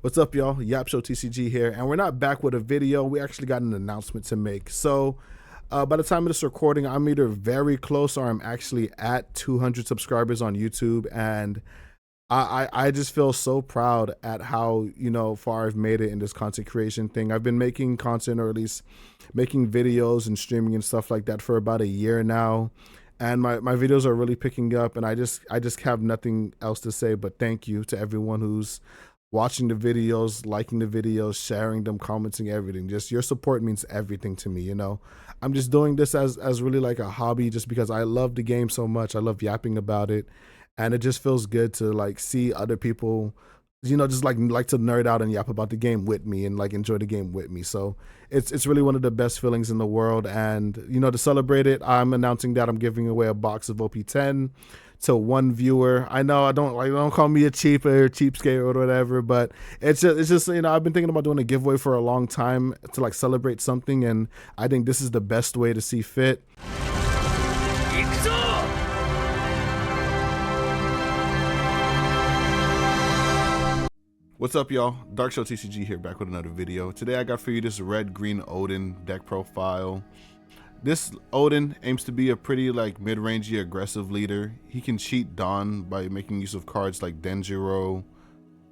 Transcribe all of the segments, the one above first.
What's up, y'all? OPTCG here, and we're not back with a video. We actually got an announcement to make. So by the time of this recording, I'm either very close or I'm actually at 200 subscribers on YouTube, and I just feel so proud at how, far I've made it in this content creation thing. I've been making content, or at least making videos and streaming and stuff like that, for about a year now, and my videos are really picking up, and I just have nothing else to say but thank you to everyone who's watching the videos, liking the videos, sharing them, commenting, everything. Just your support means everything to me. I'm just doing this as really like a hobby, just because I love the game so much. I love yapping about it, and it just feels good to like see other people, just like to nerd out and yap about the game with me and like enjoy the game with me. So it's really one of the best feelings in the world. And to celebrate it, I'm announcing that I'm giving away a box of OP10 to one viewer. I know don't call me a cheapskate or whatever, but it's just I've been thinking about doing a giveaway for a long time to like celebrate something, and I think this is the best way to see fit. What's up, y'all? TCG here, back with another video. Today I got for you this red-green Oden deck profile. This Oden aims to be a pretty like mid-rangey aggressive leader. He can cheat Dawn by making use of cards like Denjiro,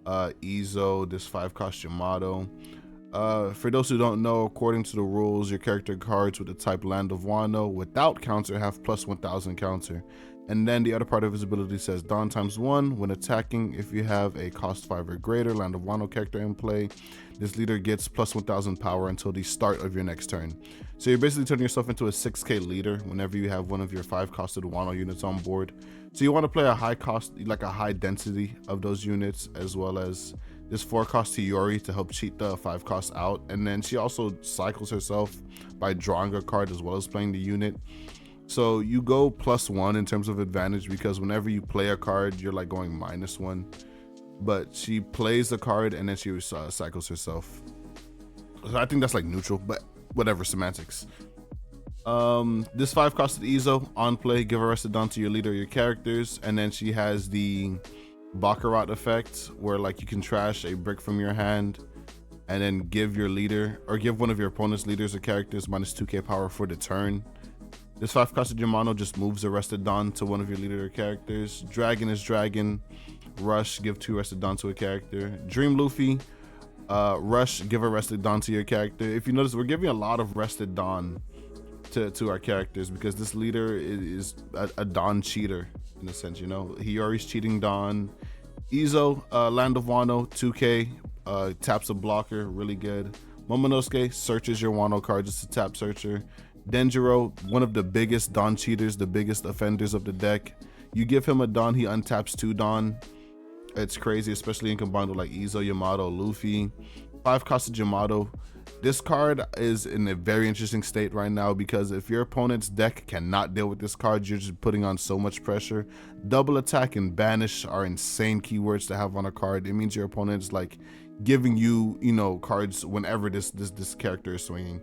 Izo, this 5-cost Yamato. For those who don't know, according to the rules, your character cards with the type Land of Wano without counter have plus 1000 counter. And then the other part of his ability says Dawn ×1 when attacking. If you have a cost 5 or greater Land of Wano character in play, this leader gets plus 1000 power until the start of your next turn. So you're basically turning yourself into a 6k leader whenever you have one of your 5-costed Wano units on board. So you want to play a high cost, like a high density of those units, as well as this 4-cost Hiyori to help cheat the 5-cost out. And then she also cycles herself by drawing a card as well as playing the unit. So you go +1 in terms of advantage, because whenever you play a card, you're like going -1. But she plays the card and then she cycles herself. So I think that's like neutral, but whatever, semantics. This 5-costed Izo on play, give Arrested Dawn to your leader or your characters, and then she has the Baccarat effect, where like you can trash a brick from your hand and then give your leader or give one of your opponent's leaders or characters -2k power for the turn. This 5-costed Yamato just moves Arrested Dawn to one of your leader characters. Dragon is Dragon. Rush, give 2 Arrested Dawn to a character. Dream Luffy, Rush, give Arrested Dawn to your character. If you notice, we're giving a lot of Arrested Dawn to our characters, because this leader is a Dawn cheater in a sense. Hiyori's cheating Dawn. Izo, Land of Wano, 2k, taps a blocker, really good. Momonosuke searches your Wano card, just a tap searcher. Denjiro, one of the biggest Dawn cheaters, the biggest offenders of the deck. You give him a Dawn, he untaps 2 Dawn. It's crazy, especially in combined with like Izo, Yamato, Luffy. 5-costed Yamato. This card is in a very interesting state right now, because if your opponent's deck cannot deal with this card, you're just putting on so much pressure. Double attack and banish are insane keywords to have on a card. It means your opponent's like giving you, cards whenever this character is swinging.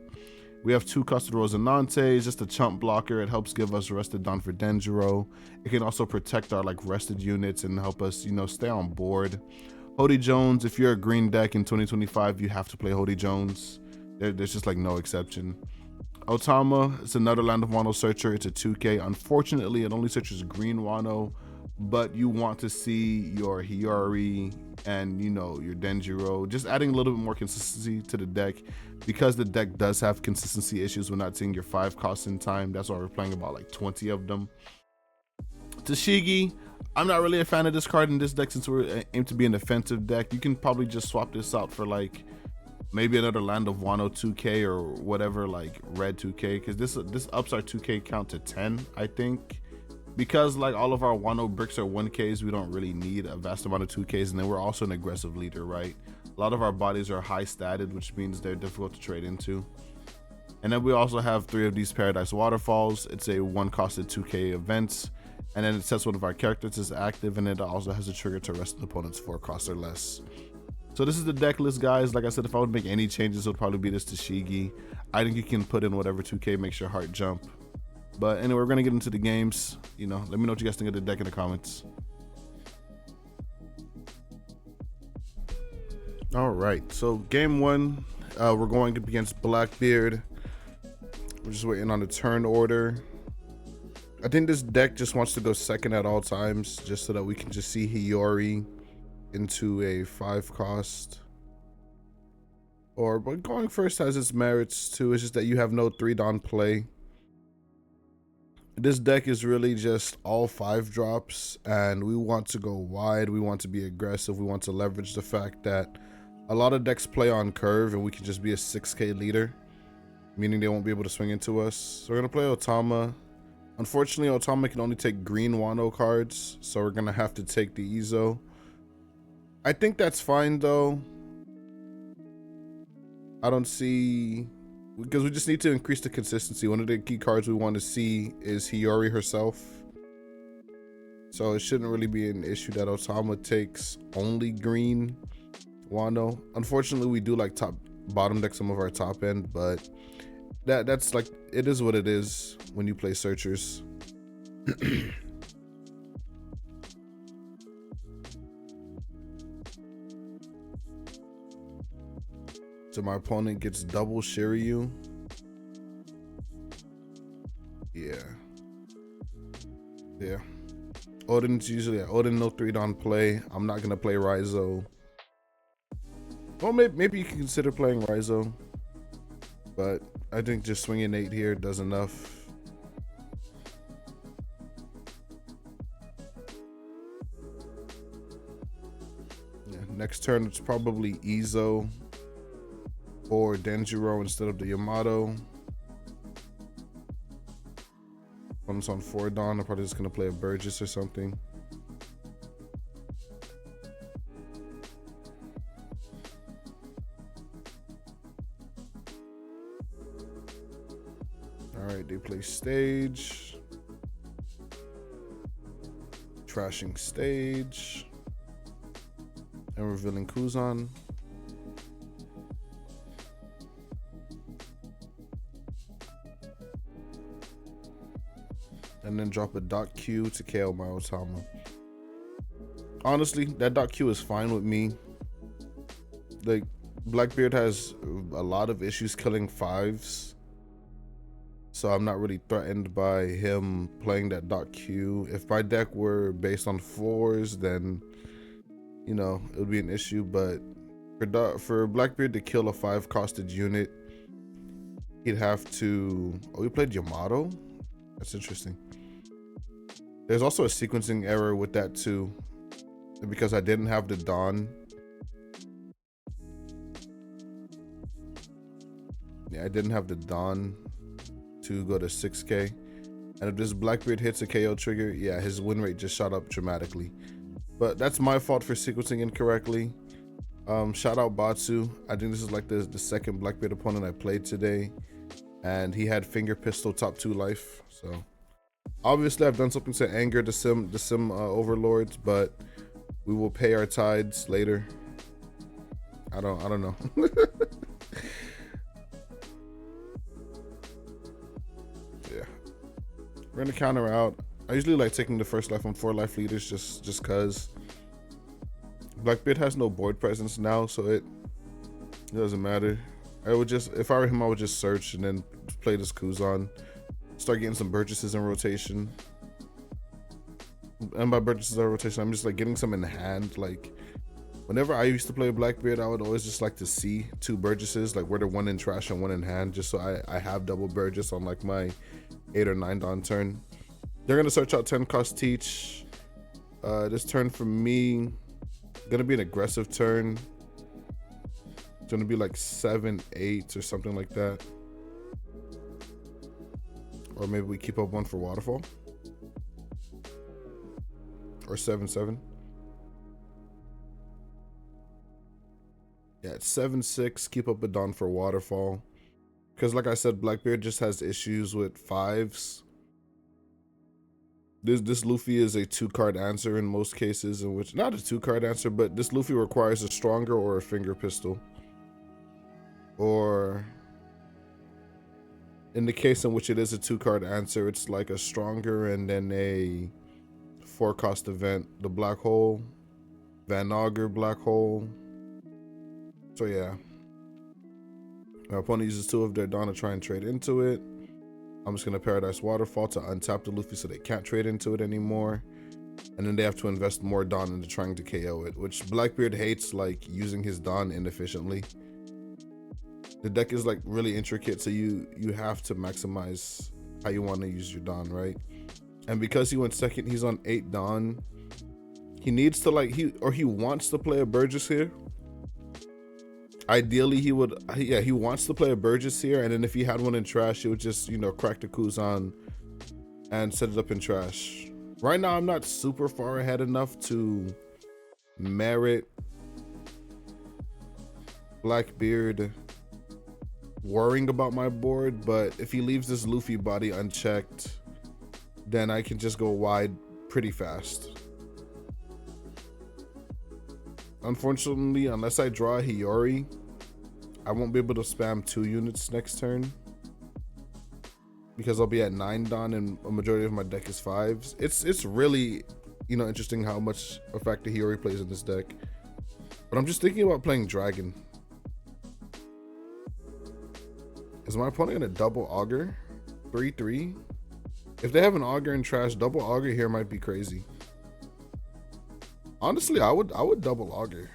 We have 2-costed Rosinante, just a chump blocker. It helps give us Rested Dawn for Denjiro. It can also protect our like rested units and help us, stay on board. Hody Jones, if you're a green deck in 2025, you have to play Hody Jones. There's just like no exception. Otama, it's another Land of Wano searcher. It's a 2k. Unfortunately, it only searches green Wano, but you want to see your Hiyori and your Denjiro, just adding a little bit more consistency to the deck, because the deck does have consistency issues. We're not seeing your 5 costs in time. That's why we're playing about like 20 of them. Tashigi, I'm not really a fan of this card in this deck, since we're aimed to be an offensive deck. You can probably just swap this out for like maybe another Land of Wano 2k or whatever, like red 2k, because this ups our 2k count to 10, I think. Because like all of our Wano bricks are 1ks, we don't really need a vast amount of 2ks, and then we're also an aggressive leader, right? A lot of our bodies are high statted, which means they're difficult to trade into. And then we also have 3 of these Paradise Waterfalls. It's a 1-costed 2k event, and then it sets one of our characters as active, and it also has a trigger to rest an opponent's 4 costs or less. So this is the deck list, guys. Like I said, if I would make any changes, it would probably be this Tashigi. I think you can put in whatever 2k makes your heart jump. But anyway, we're gonna get into the games. Let me know what you guys think of the deck in the comments. All right, so game one, we're going up against Blackbeard. We're just waiting on the turn order. I think this deck just wants to go second at all times, just so that we can just see Hiyori into a 5 cost. But going first has its merits too. It's just that you have no 3-don play. This deck is really just all 5 drops, and we want to go wide. We want to be aggressive. We want to leverage the fact that a lot of decks play on curve, and we can just be a 6k leader, meaning they won't be able to swing into us. So we're gonna play Otama. Unfortunately, Otama can only take green Wano cards, so we're gonna have to take the Izo. I think that's fine though. I don't see, because we just need to increase the consistency. One of the key cards we want to see is Hiyori herself. So it shouldn't really be an issue that Otama takes only green Wano. Unfortunately, we do like bottom deck some of our top end, but that's like, it is what it is when you play searchers. So my opponent gets double Shiryu. Yeah. Odin's usually Oden, no 3-don play. I'm not gonna play Reiju. Well, maybe you can consider playing Reiju, but I think just swinging 8 here does enough. Yeah, next turn it's probably Izo or Denjiro instead of the Yamato. Comes on 4-don. I'm probably just gonna play a Burgess or something. Alright, they play stage. Trashing stage. And revealing Kuzan. And then drop a dot Q to KO my Otama. Honestly, that dot Q is fine with me. Like, Blackbeard has a lot of issues killing 5s. So I'm not really threatened by him playing that dot Q. If my deck were based on 4s, then, you know, it would be an issue. But for Blackbeard to kill a 5-costed unit, he'd have to... Oh, we played Yamato? That's interesting. There's also a sequencing error with that too, because I didn't have the Dawn. Yeah, I didn't have the Dawn to go to 6k. And if this Blackbeard hits a KO trigger, yeah, his win rate just shot up dramatically. But that's my fault for sequencing incorrectly. Shout out Batsu. I think this is like the second Blackbeard opponent I played today, and he had finger pistol top 2 life. So obviously I've done something to anger the sim overlords, but we will pay our tides later. I don't know. Yeah, we're gonna counter out. I usually like taking the first life on 4 life leaders just cause Blackbeard has no board presence now, so it doesn't matter. I would just, if I were him, I would just search and then play this Kuzan. Start getting some Burgesses in rotation. And by Burgesses in rotation, I'm just like getting some in hand. Like, whenever I used to play Blackbeard, I would always just like to see 2 Burgesses, like where they're 1 in trash and 1 in hand, just so I have double Burgess on like my 8 or 9 don turn. They're gonna search out 10 cost teach. This turn for me, gonna be an aggressive turn. It's gonna be like 7-8 or something like that. Or maybe we keep up 1 for Waterfall. Or 7-7. Yeah, it's 7-6. Keep up a Dawn for Waterfall. Because like I said, Blackbeard just has issues with 5s. This Luffy is a 2-card answer in most cases, in which, not a 2-card answer, but this Luffy requires a stronger or a finger pistol. Or in the case in which it is a 2-card answer, it's like a stronger and then a 4-cost event. The Black Hole, Van Augur Black Hole, So yeah, my opponent uses 2 of their Dawn to try and trade into it. I'm just gonna Paradise Waterfall to untap the Luffy so they can't trade into it anymore. And then they have to invest more Dawn into trying to KO it, which Blackbeard hates, like using his Dawn inefficiently. The deck is like really intricate, so you have to maximize how you want to use your Dawn, right? And because he went second, he's on 8 Dawn. He needs to he wants to play a Burgess here. Ideally, he wants to play a Burgess here, and then if he had one in trash, he would just, you know, crack the Kuzan and set it up in trash. Right now, I'm not super far ahead enough to merit Blackbeard worrying about my board, but if he leaves this Luffy body unchecked, then I can just go wide pretty fast. Unfortunately, unless I draw a Hiyori, I won't be able to spam 2 units next turn because I'll be at 9 Dawn and a majority of my deck is 5s. It's really, you know, interesting how much a factor Hiyori plays in this deck. But I'm just thinking about playing Dragon. Is my opponent gonna double Augur? 3/3? If they have an Augur in trash, double Augur here might be crazy. Honestly, I would double Augur.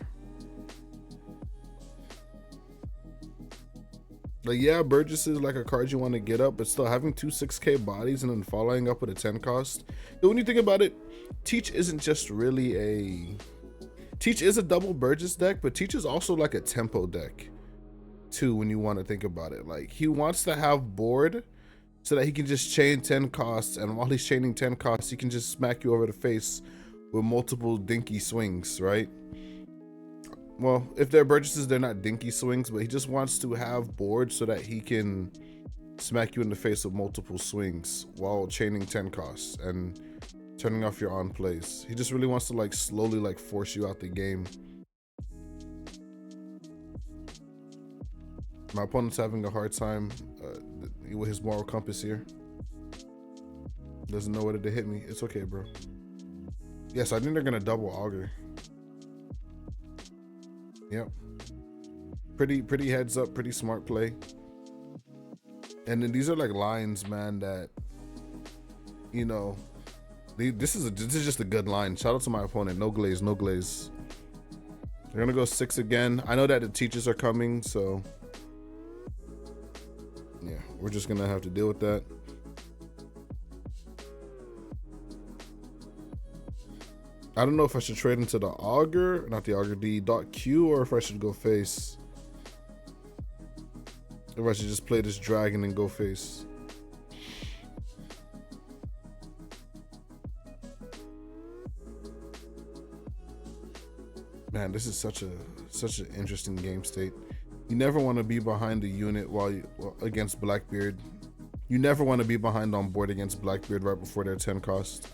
Like, yeah, Burgess is like a card you want to get up, but still having 2 6K bodies and then following up with a 10 cost. But when you think about it, Teach isn't just really a... Teach is a double Burgess deck, but Teach is also like a tempo deck too when you want to think about it. Like, he wants to have board so that he can just chain 10 costs, and while he's chaining 10 costs, he can just smack you over the face with multiple dinky swings, right? Well, if they're Burgesses, they're not dinky swings, but he just wants to have board so that he can smack you in the face with multiple swings while chaining 10 costs and turning off your on plays. He just really wants to like slowly like force you out the game. My opponent's having a hard time with his moral compass here. Doesn't know whether to hit me. It's okay, bro. Yes, I think they're gonna double Augur. Yep. Pretty heads up, pretty smart play. And then these are like lines, man, that, you know, this is just a good line. Shout out to my opponent. No glaze, no glaze. They're gonna go 6 again. I know that the teachers are coming, so yeah, we're just gonna have to deal with that. I don't know if I should trade into the Augur, not the Augur, the .Q, or if I should go face. If I should just play this dragon and go face. Man, this is such an interesting game state. You never want to be behind a unit against Blackbeard. You never want to be behind on board against Blackbeard right before their 10 cost.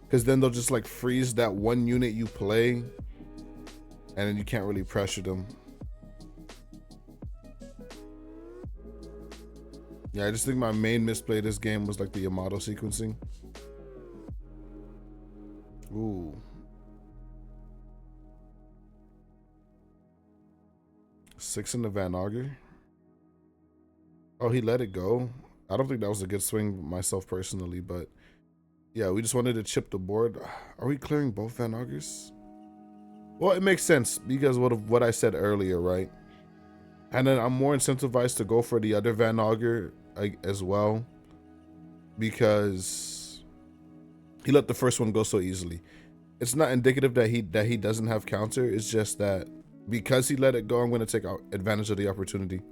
Because then they'll just like freeze that one unit you play, and then you can't really pressure them. Yeah, I just think my main misplay this game was like the Yamato sequencing. Ooh. Six in the Van Augur. Oh, he let it go. I don't think that was a good swing myself personally, but yeah, we just wanted to chip the board. Are we clearing both Van Augurs? Well, it makes sense because of what I said earlier, right? And then I'm more incentivized to go for the other Van Augur as well, because he let the first one go so easily. It's not indicative that he doesn't have counter. It's just that because he let it go, I'm going to take advantage of the opportunity.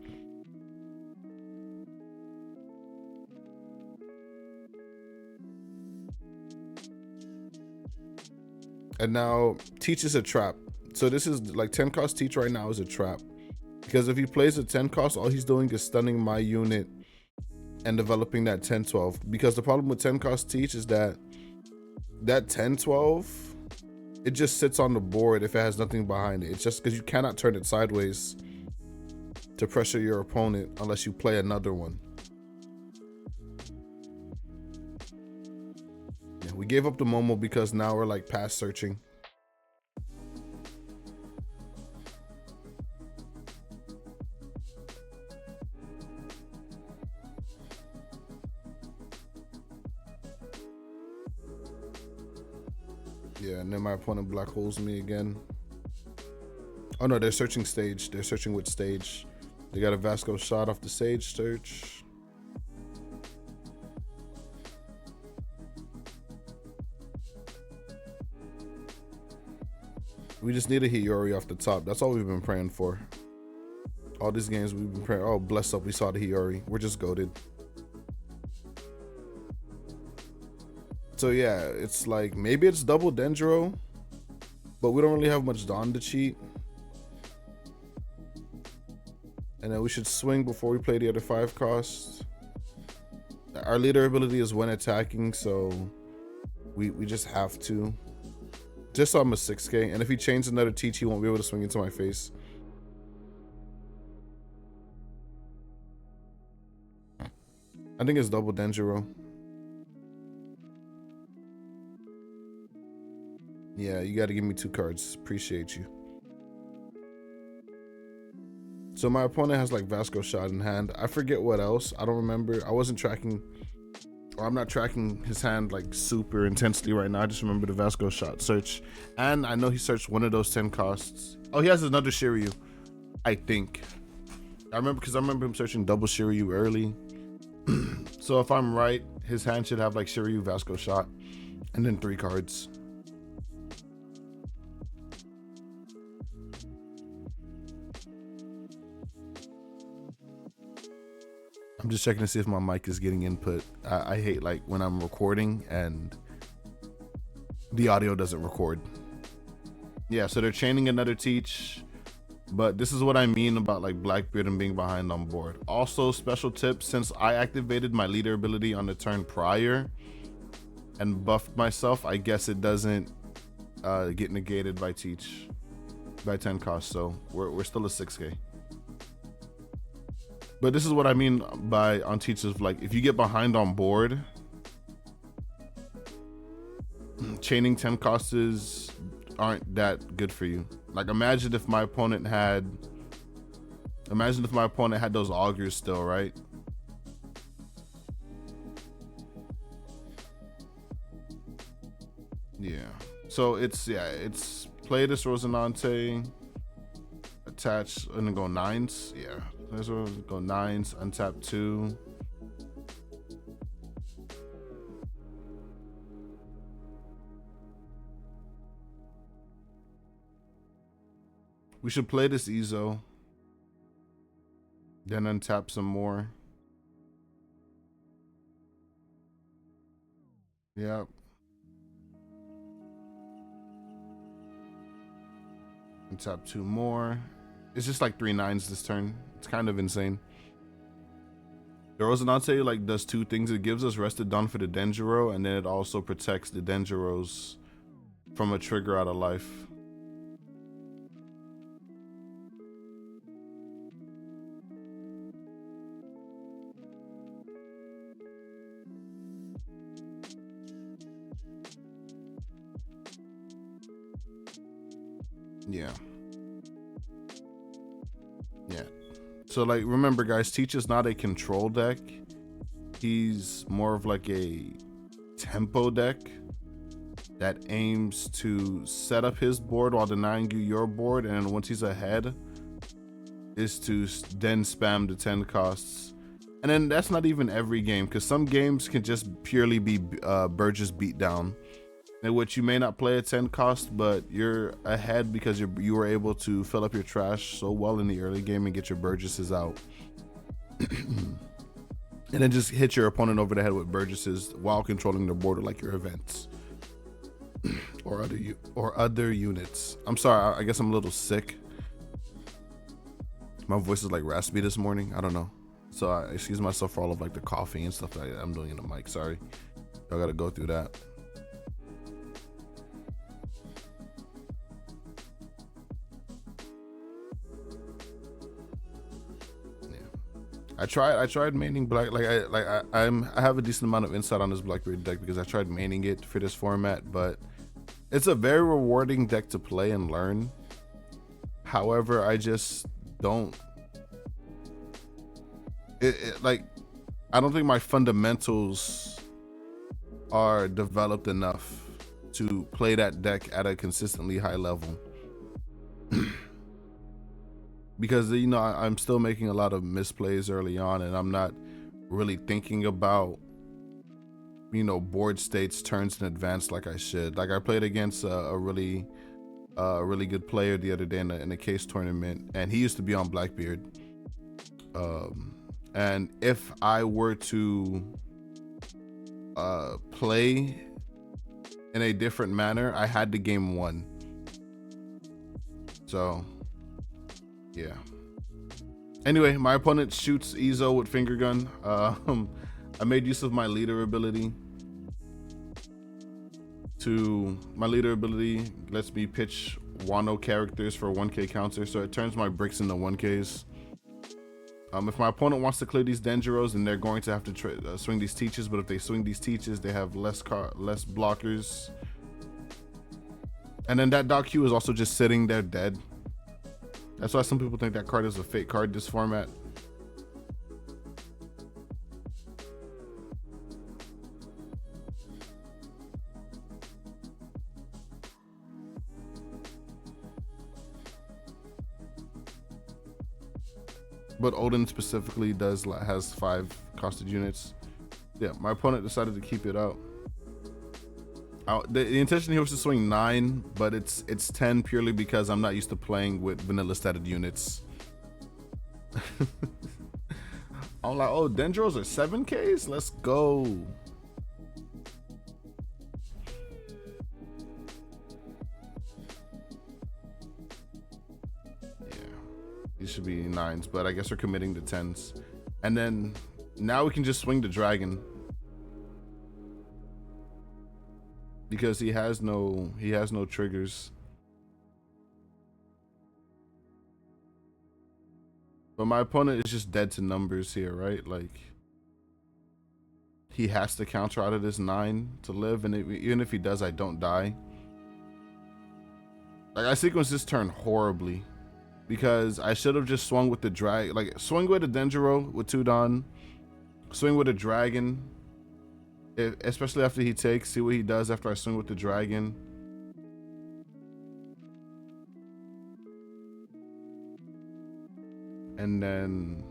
And now Teach is a trap. So this is like 10 cost Teach right now is a trap, because if he plays a 10 cost, all he's doing is stunning my unit and developing that 10-12. Because the problem with 10 cost Teach is that 10-12, it just sits on the board if it has nothing behind it. It's just because you cannot turn it sideways to pressure your opponent unless you play another one. Yeah, we gave up the Momo because now we're like past searching. Yeah, and then my opponent black holes me again. Oh no, they're searching stage. They're searching which stage. They got a Vasco shot off the sage search. We just need a Hiyori off the top. That's all we've been praying for. All these games we've been praying. Oh, bless up, we saw the Hiyori. We're just goated. So yeah, it's like maybe it's double Dendro, but we don't really have much Dawn to cheat. And then we should swing before we play the other 5 costs. Our leader ability is when attacking, so we just have to. Just so I'm a 6K, and if he chains another teach, he won't be able to swing into my face. I think it's double Denjiro. Yeah, you got to give me 2 cards. Appreciate you. So my opponent has like Vasco shot in hand. I forget what else. I don't remember. I wasn't tracking, or I'm not tracking his hand like super intensely right now. I just remember the Vasco shot search. And I know he searched one of those 10 costs. Oh, he has another Shiryu, I think. I remember because I remember him searching double Shiryu early. So if I'm right, his hand should have like Shiryu, Vasco shot, and then 3 cards. I'm just checking to see if my mic is getting input. I hate like when I'm recording and the audio doesn't record. Yeah, so they're chaining another teach, but this is what I mean about like Blackbeard and being behind on board. Also, special tip, since I activated my leader ability on the turn prior and buffed myself, I guess it doesn't get negated by teach by 10 cost, so we're still a 6K. But this is what I mean by on teachers, like if you get behind on board, chaining 10 costs aren't that good for you. Like imagine if my opponent had those augurs still, right? Yeah. So it's play this Rosinante, attach, and then go 9s. Yeah. Let's go 9s, untap 2. We should play this Ezo, then untap some more. Yep. Untap 2 more. It's just like 3 9s this turn. It's kind of insane. The Rosinante like does 2 things. It gives us rested Dawn for the Denjiro, and then it also protects the Denjiros from a trigger out of life. Yeah. Yeah. So like remember guys, Teach is not a control deck. He's more of like a tempo deck that aims to set up his board while denying you your board, and then once he's ahead is to then spam the 10 costs. And then that's not even every game, because some games can just purely be Burgess beatdown, in which you may not play a 10 cost, but you're ahead because you were able to fill up your trash so well in the early game and get your Burgesses out. And then just hit your opponent over the head with Burgesses while controlling their board, like your events or other units. I'm sorry, I guess I'm a little sick. My voice is like raspy this morning. I don't know. So I excuse myself for all of like the coughing and stuff that I'm doing in the mic. Sorry. Y'all gotta go through that. I tried maining black, I have a decent amount of insight on this Blackbeard deck because I tried maining it for this format, but it's a very rewarding deck to play and learn. However, I just don't I don't think my fundamentals are developed enough to play that deck at a consistently high level. Because, you know, I'm still making a lot of misplays early on, and I'm not really thinking about, you know, board states, turns in advance like I should. Like I played against a really good player the other day in a case tournament, and he used to be on Blackbeard. And if I were to play in a different manner, I had to game one. So yeah. Anyway, my opponent shoots Ezo with finger gun. I made use of my leader ability. My leader ability lets me pitch Wano characters for 1k counter, so it turns my bricks into 1ks. If my opponent wants to clear these Denjiros, then they're going to have to swing these Teaches, but if they swing these Teaches, they have less blockers. And then that Doc Q is also just sitting there dead. That's why some people think that card is a fake card this format. But Oden specifically has 5 costed units. Yeah, my opponent decided to keep it out. The intention here was to swing 9, but it's 10 purely because I'm not used to playing with vanilla statted units. I'm like, oh, Dendros are 7Ks? Let's go. Yeah, these should be 9s, but I guess we're committing to 10s. And then now we can just swing the dragon. Because he has no triggers. But my opponent is just dead to numbers here, right? Like, he has to counter out of this 9 to live, and even if he does, I don't die. Like, I sequenced this turn horribly because I should have just swung with the drag, like swing with a Denjiro with 2 Don, swing with a dragon. Especially after he takes, see what he does after I swing with the dragon. And then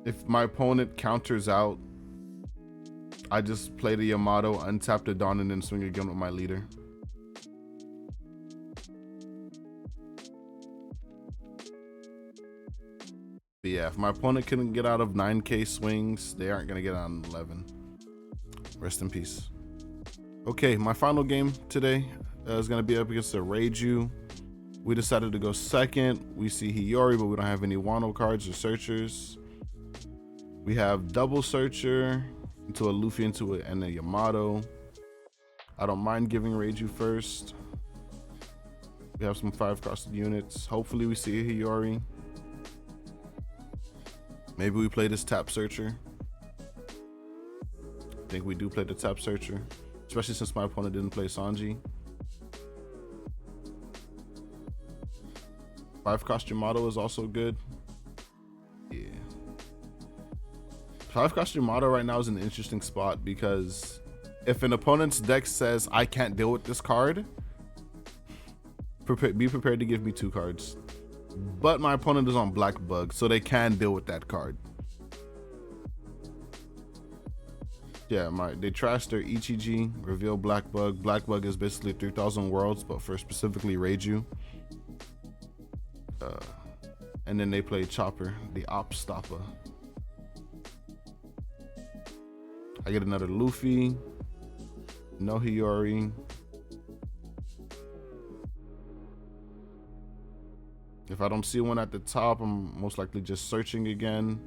if my opponent counters out, I just play the Yamato, untap the Dawn, and then swing again with my leader. But yeah, if my opponent couldn't get out of 9k swings, they aren't gonna get out on 11. Rest in peace. Okay, my final game today is going to be up against the Reiju. We decided to go second. We see Hiyori, but we don't have any Wano cards or searchers. We have double searcher into a Luffy and a Yamato. I don't mind giving Reiju first. We have some 5 costed units. Hopefully we see a Hiyori. Maybe we play this tap searcher. I think we do play the tap searcher, especially since my opponent didn't play Sanji. 5 cost Yamato is also good. Yeah. 5 cost Yamato right now is an interesting spot because if an opponent's deck says I can't deal with this card, be prepared to give me 2 cards. But my opponent is on Black Bug, so they can deal with that card. Yeah, they trashed their ETG, reveal Black Bug. Black Bug is basically 3000 worlds, but for specifically Reiju. And then they play Chopper, the Op Stopper. I get another Luffy, no Hiyori. If I don't see one at the top, I'm most likely just searching again.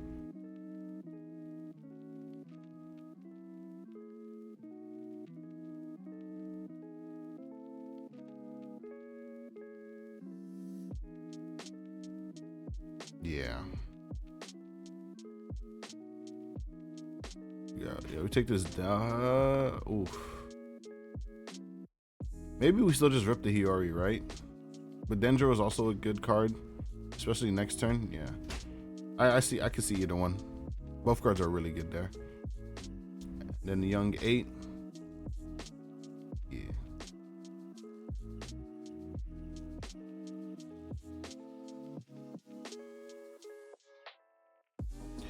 Yeah, we take this down. Oof. Maybe we still just rip the Hiyori, right? But Dendro is also a good card, especially next turn. Yeah, I can see either one. Both cards are really good there. And then the Young 8. Yeah,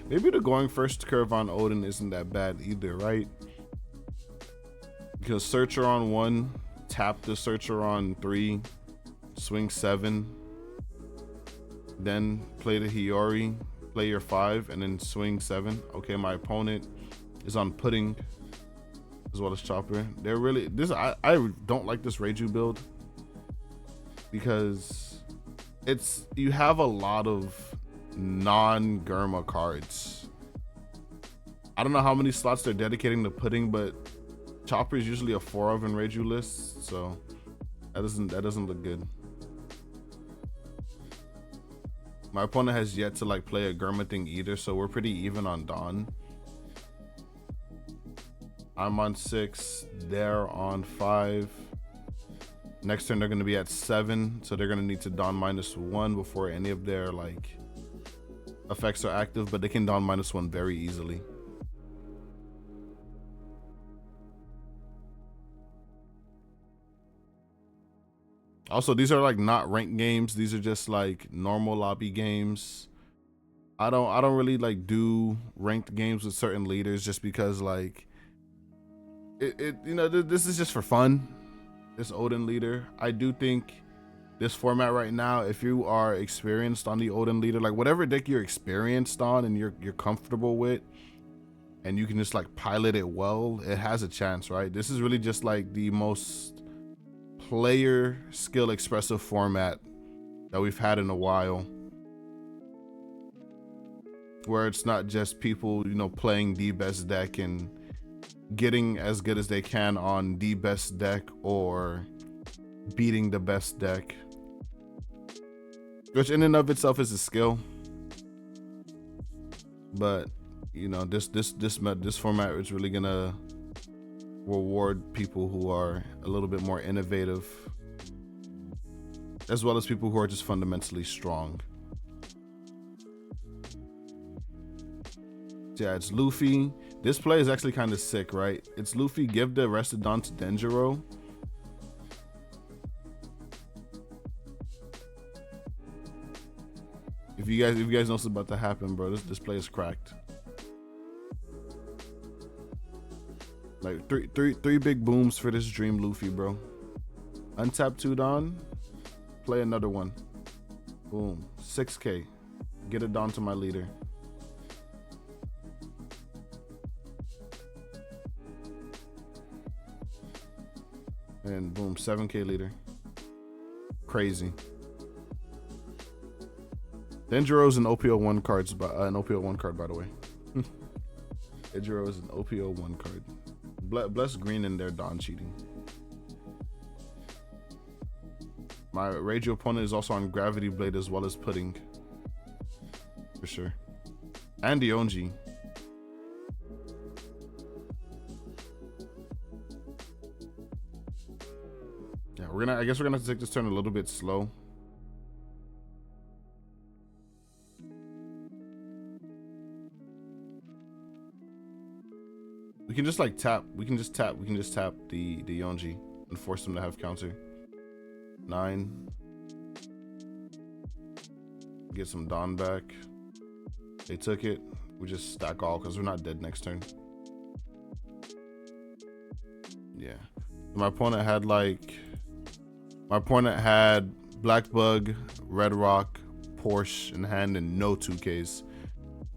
Maybe the going first curve on Oden isn't that bad either, right? Because searcher on 1, tap the searcher on 3, swing 7, then play the Hiyori, play your 5, and then swing 7. Okay, my opponent is on pudding as well as chopper. They're really I don't like this Reiju build because you have a lot of non-Germa cards. I don't know how many slots they're dedicating to pudding, but chopper is usually a 4 of in Reiju lists, so that doesn't look good. My opponent has yet to like play a Germa thing either, so we're pretty even on Dawn. I'm on 6, they're on 5. Next turn they're going to be at 7, so they're going to need to Dawn -1 before any of their like effects are active, but they can Dawn -1 very easily. Also, these are like not ranked games. These are just like normal lobby games. I don't really like do ranked games with certain leaders just because like you know, this is just for fun. This Oden leader, I do think this format right now, if you are experienced on the Oden leader, like whatever deck you're experienced on and you're comfortable with, and you can just like pilot it well, it has a chance, right? This is really just like the most player skill expressive format that we've had in a while, where it's not just people, you know, playing the best deck and getting as good as they can on the best deck or beating the best deck, which in and of itself is a skill. But you know, this format is really gonna reward people who are a little bit more innovative, as well as people who are just fundamentally strong. Yeah, it's Luffy. This play is actually kind of sick, right? It's Luffy, give the Arrested Dawn to Denjiro. If you guys know what's about to happen, bro, this play is cracked. Like three big booms for this Dream Luffy, bro. Untap 2 Dawn, play another one. Boom, 6K. Get it down to my leader. And boom, 7K leader. Crazy. Denjiro's an OPO1 cards, an OPO1 card, by the way. Denjiro is an OPO1 card. Bless green in their Dawn cheating. My Reiju opponent is also on Gravity Blade as well as Pudding. For sure. And Dionji. Yeah, I guess we're gonna have to take this turn a little bit slow. We can just like tap. We can just tap the Yonji and force them to have counter. 9. Get some Dawn back. They took it. We just stack all because we're not dead next turn. Yeah. My opponent had Black Bug, Red Rock, Porsche in hand, and no 2Ks.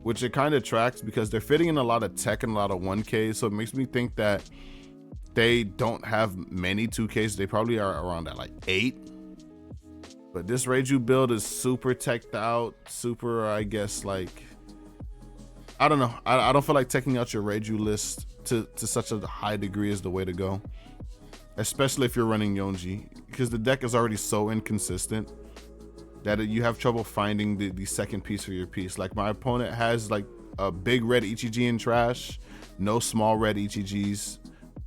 Which it kind of tracks because they're fitting in a lot of tech and a lot of 1Ks. So it makes me think that they don't have many 2Ks. They probably are around at like 8. But this Reiju build is super teched out. Super, I guess, like, I don't know. I don't feel like teching out your Reiju list to such a high degree is the way to go. Especially if you're running Yonji. Because the deck is already so inconsistent that you have trouble finding the second piece for your piece. Like my opponent has like a big red Ichiji in trash, no small red Ichijis,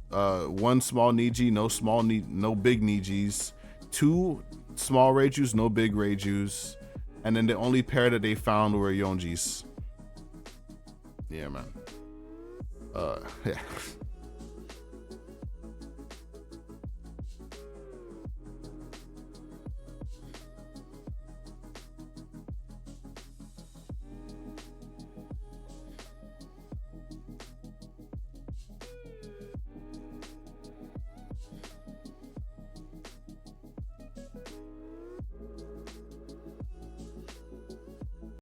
1 small Niji, no big Nijis, 2 small Reijus, no big Reijus, and then the only pair that they found were Yonjis. Yeah, man. Yeah.